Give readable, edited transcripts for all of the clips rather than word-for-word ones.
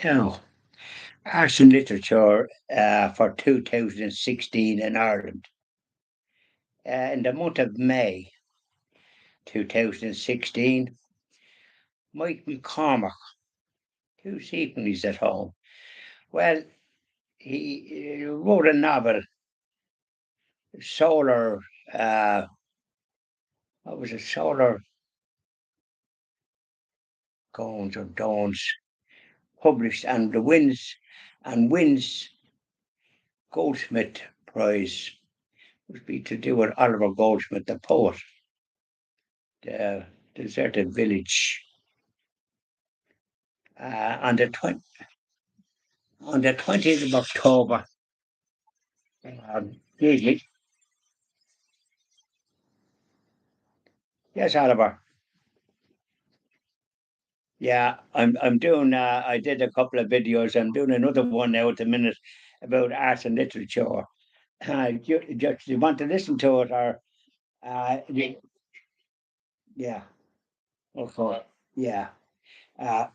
Now, arts and literature for 2016 in Ireland. In the month of May 2016, Mike McCormack, who's he when he's at home? Well, he wrote a novel, Solar, uh, what was it, Solar Goings or Dawns, published, and wins Goldsmith Prize. Must be to do with Oliver Goldsmith, the poet, the deserted village. On the 20th of October. Usually, yes, Oliver. Yeah, I'm doing. I did a couple of videos. I'm doing another one now at the minute about art and literature. You want to listen to it, or yeah, okay, yeah, uh,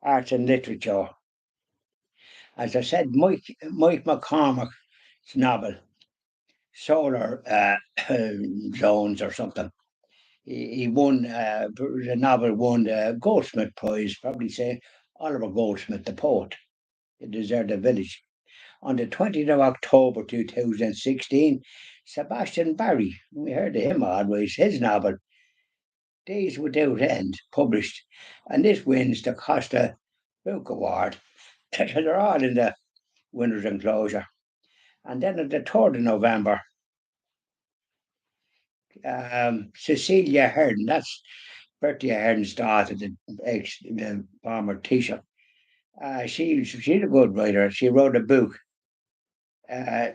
art and literature. As I said, Mike McCormack's novel, Solar Zones or something. He won the novel won the Goldsmith Prize. Probably say Oliver Goldsmith, the poet. It deserted the village. On the 20th of October 2016, Sebastian Barry, we heard of him always, his novel, Days Without End, published. And this wins the Costa Book Award. They're all in the winner's enclosure. And then on the 3rd of November, Cecilia Herden, that's Bertie Ahern's daughter, the ex former teacher. She's a good writer. She wrote a book, uh,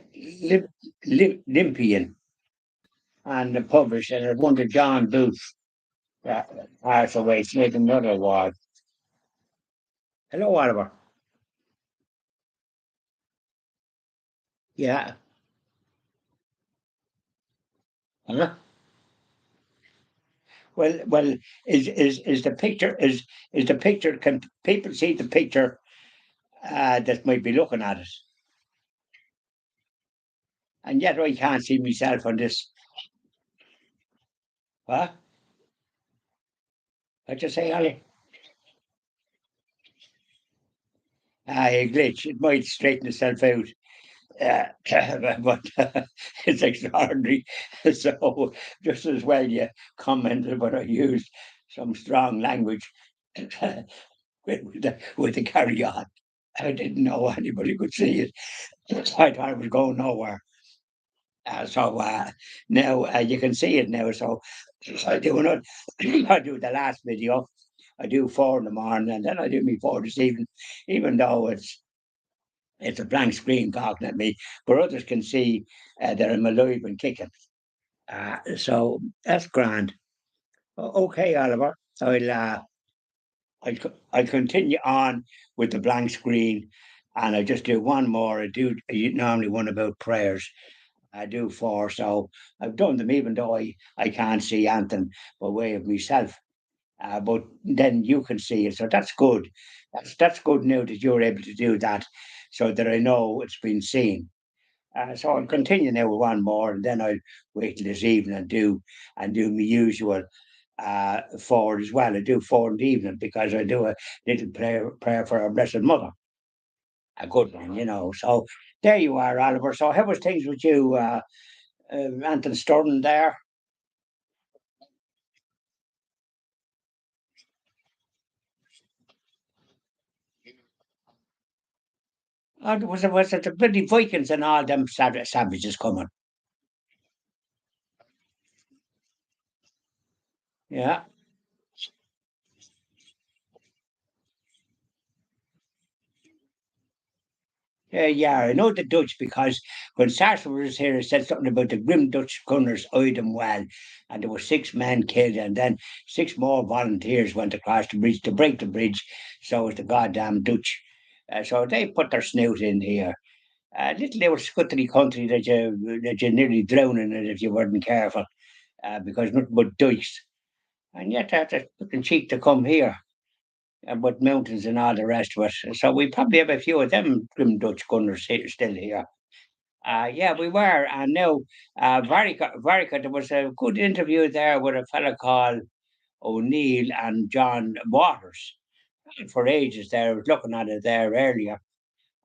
Olympian, and published, and it won the John Booth Arts Away. It's made another award. Hello, Oliver. Yeah. Huh? Well, is the picture is the picture? Can people see the picture that might be looking at it? And yet I can't see myself on this. What? What you say, Ollie? A glitch. It might straighten itself out. But it's extraordinary. So just as well you commented when I used some strong language with the carry on. I didn't know anybody could see it. I thought it was going nowhere. So now you can see it now. So I do not. I do the last video. I do 4 in the morning, and then I do me 4 this evening. Even though it's a blank screen talking at me, but others can see that I'm alive and kicking. So that's grand. Okay, Oliver. I'll continue on with the blank screen, and I just do one more. I normally one about prayers. I do 4, so I've done them even though I can't see anything by way of myself. But then you can see it, so that's good. That's good now that you're able to do that, so that I know it's been seen. So I'll continue now with one more, and then I'll wait till this evening and do my usual 4 as well. I do 4 in the evening because I do a little prayer for our Blessed Mother, a good one, you know. So there you are, Oliver. So how was things with you, Anton Sturden there? Was it the bloody Vikings and all them savages coming? Yeah. Yeah, I know the Dutch because when Sarsfield was here, it said something about the grim Dutch gunners eyed them well, and there were 6 men killed, and then 6 more volunteers went across the bridge to break the bridge. So it's the goddamn Dutch. So they put their snout in here. Little little scuttery country that you nearly drown in it if you weren't careful, because nothing but dikes. And yet that's a fucking cheek to come here. and with mountains and all the rest of it. So we probably have a few of them grim Dutch gunners still here. Yeah, we were. And now, Varica, there was a good interview there with a fella called O'Neill and John Waters for ages there. I was looking at it there earlier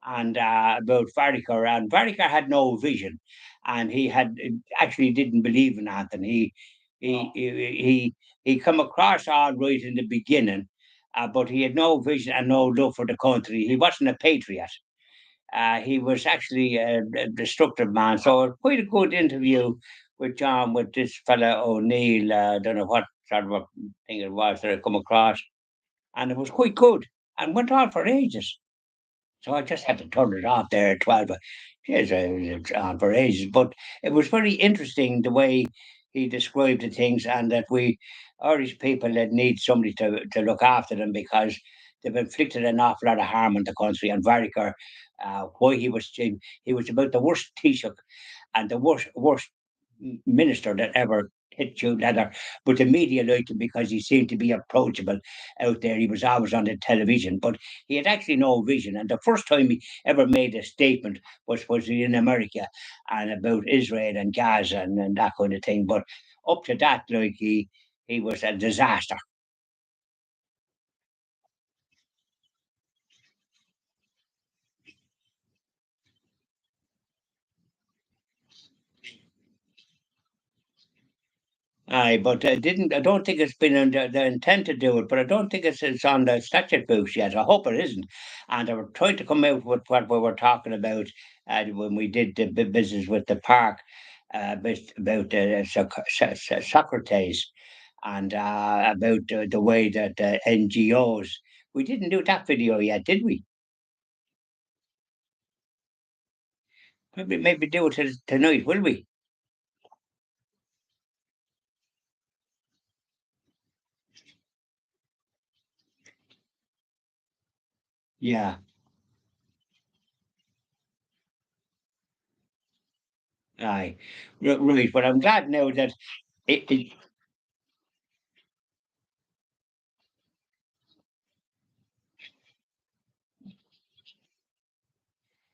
and about Varica, and Varica had no vision, and he had actually didn't believe in Anthony. He come across all right in the beginning, but he had no vision and no love for the country. He wasn't a patriot. He was actually a destructive man. So quite a good interview with John with this fella O'Neill. I don't know what sort of a thing it was that I come across, and it was quite good and went on for ages. So I just had to turn it off there at 12. Yes, it's on for ages. But it was very interesting the way he described the things, and that we Irish people that need somebody to look after them because they've inflicted an awful lot of harm on the country. And Varicker, why he was about the worst Taoiseach and the worst minister that ever hit you leather. But the media liked him because he seemed to be approachable out there. He was always on the television, but he had actually no vision. And the first time he ever made a statement was in America and about Israel and Gaza and that kind of thing. But up to that, like he was a disaster. Aye, but I didn't. I don't think it's been in the intent to do it, but I don't think it's on the statute books yet. I hope it isn't. And they were trying to come out with what we were talking about when we did the business with the park, about Socrates and about the way that NGOs. We didn't do that video yet, did we? Maybe do it tonight, will we? Yeah. Aye. Right. But I'm glad now that it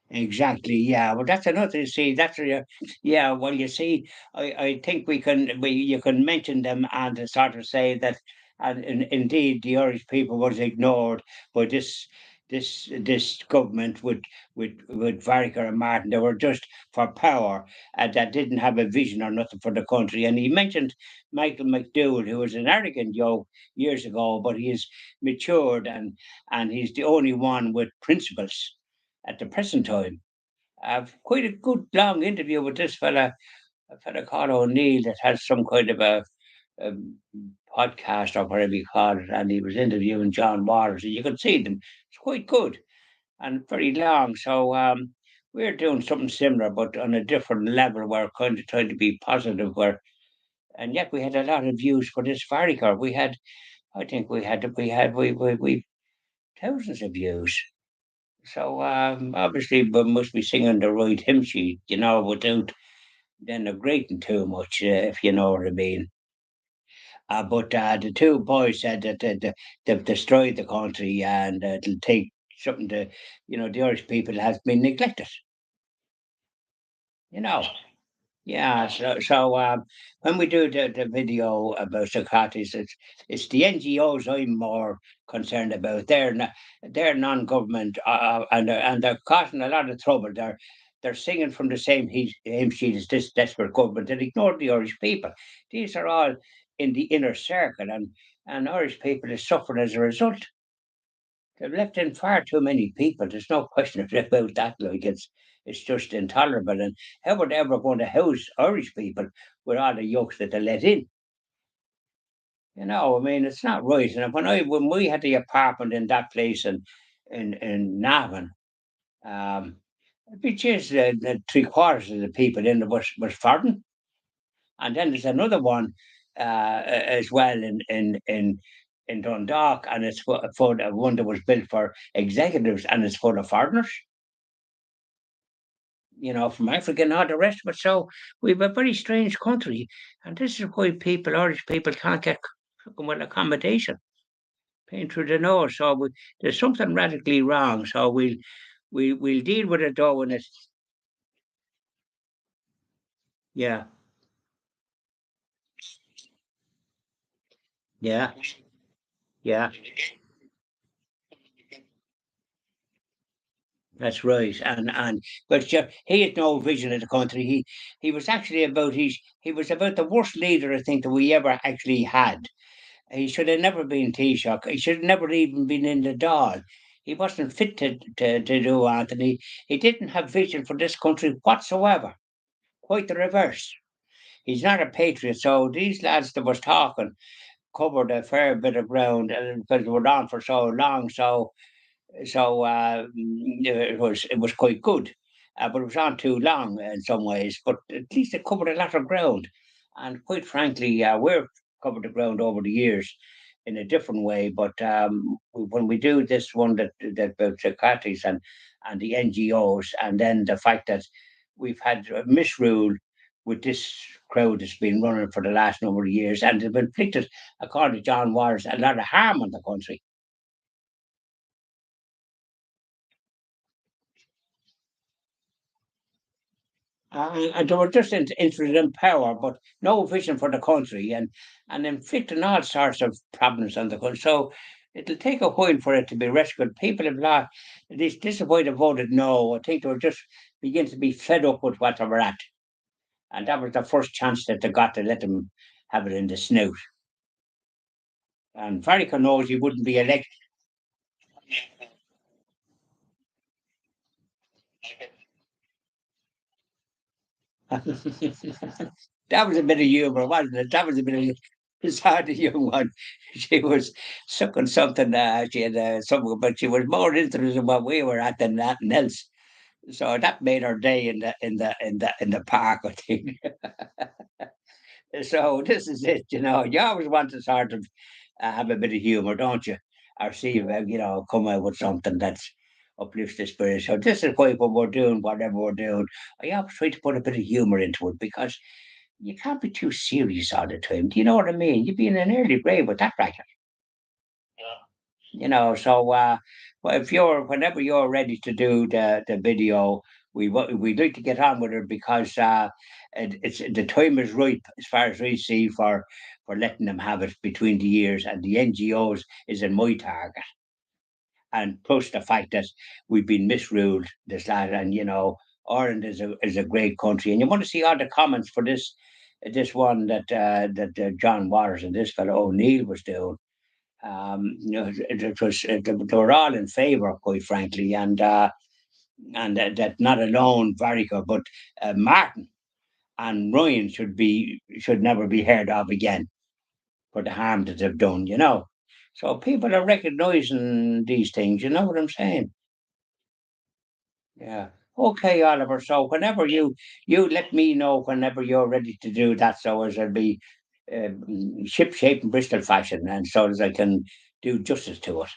exactly. Yeah. Well, that's another. See, yeah. Well, you see, I think you can mention them and sort of say that, and indeed, the Irish people was ignored by this government with Varricker and Martin. They were just for power and that didn't have a vision or nothing for the country. And he mentioned Michael McDowell, who was an arrogant yo years ago, but he is matured and he's the only one with principles at the present time. I've quite a good long interview with this fella, a fella called O'Neill, that has some kind of a podcast or whatever you call it, and he was interviewing John Waters, and you can see them. It's quite good and very long. So we're doing something similar, but on a different level. We're kind of trying to be positive, and yet we had a lot of views for this Farricker. I think we thousands of views. So obviously, we must be singing the right hymn sheet, without then grating too much, if you know what I mean. But the two boys said that they've destroyed the country and it'll take something the Irish people has been neglected. You know, yeah. So when we do the video about Socrates, it's the NGOs I'm more concerned about. They're non-government and they're causing a lot of trouble. They're singing from the same hymn sheet as this desperate government and ignore the Irish people. These are all in the inner circle, and Irish people is suffering as a result. They've left in far too many people. There's no question about that. Like it's just intolerable. And how would they ever going to house Irish people with all the yokes that they let in? I mean, it's not right. And when we had the apartment in that place in Navan, um, we changed the three quarters of the people in was foreign. And then there's another one as well in Dundalk, and it's for the one that was built for executives, and it's for the foreigners, from Africa and all the rest of it. So we have a very strange country, and this is why Irish people, can't get well accommodation. pain through the nose. So there's something radically wrong. So we'll deal with it though when it's yeah, yeah, yeah. That's right. And but he had no vision of the country. He was actually about he was about the worst leader I think that we ever actually had. He should have never been Taoiseach. He should have never even been in the Dáil. He wasn't fit to do Anthony. He didn't have vision for this country whatsoever. Quite the reverse. He's not a patriot. So these lads that was talking covered a fair bit of ground because they were on for so long. So it was quite good, but it was on too long in some ways. But at least it covered a lot of ground, and quite frankly, we've covered the ground over the years in a different way. But when we do this one that about psychiatrists and the NGOs, and then the fact that we've had misrule with this crowd that's been running for the last number of years, and they've inflicted, according to John Waters, a lot of harm on the country. And they were just interested in power, but no vision for the country, and inflicting all sorts of problems on the country. So it'll take a while for it to be rescued. People have lost. This is why they voted no. I think they were just begin to be fed up with what they were at, and that was the first chance that they got to let them have it in the snout. And Farrakhan knows he wouldn't be elected. That was a bit of humour, wasn't it? That was a bit of beside the young one. She was sucking something. She had something, but she was more interested in what we were at than nothing else. So that made her day in the park, I think. So this is it. You always want to sort of have a bit of humour, don't you? Or see come out with something that's uplifts the spirit. So this is why when we're doing whatever we're doing, I always try to put a bit of humour into it because you can't be too serious all the time. Do you know what I mean? You'd be in an early grave with that racket. So well, if whenever you're ready to do the video, we'd like to get on with it because it's the time is ripe as far as I see for letting them have it between the years, and the NGOs is in my target, and plus the fact that we've been misruled this lad, and Ireland is a great country, and you want to see all the comments for this one that John Waters and this fellow O'Neill was doing. They were all in favour, quite frankly, and that not alone Varica, but Martin and Ryan should never be heard of again for the harm that they've done. So people are recognising these things. You know what I'm saying? Yeah. Okay, Oliver. So whenever you let me know whenever you're ready to do that, so as I'll be ship shape and Bristol fashion, and so as I can do justice to it.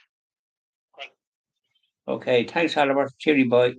Okay, thanks, Oliver. Cheery boy.